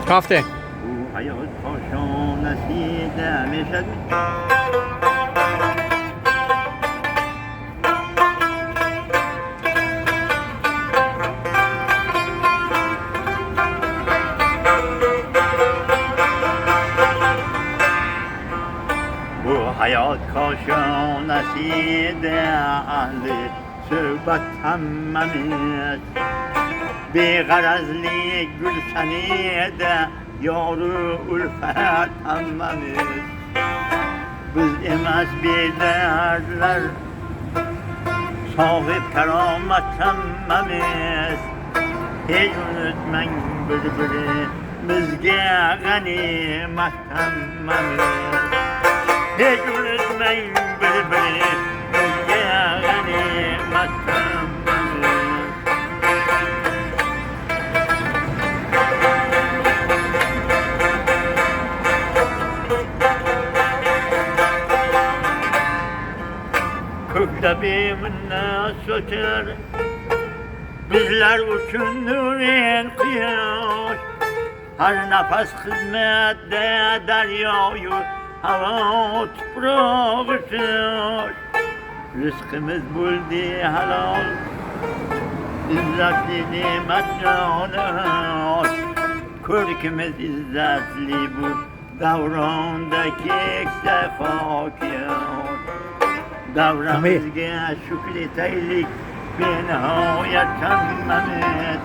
کافته او حیات پاشان نسیده میشد حیات کاشان نسیده اهل صحبت هممیست بیغرزلی گل شنیده یار و الفت هممیست biz emas bedardlar sohib karomat hammamiz hech unutmang bir-birimizga g'animat hammamiz hech unutmang bir-birimizga g'animat hammamiz Köklerimden söker bizler üçün nurun kıyaş her nefes hizmette deryayı hava toprağı ışır rızkımız buldu halal İzzetli nimet canır Körkümüz izzetli bu davrandaki sefakar Davramızga şükreteylik bir nihayet tanımamet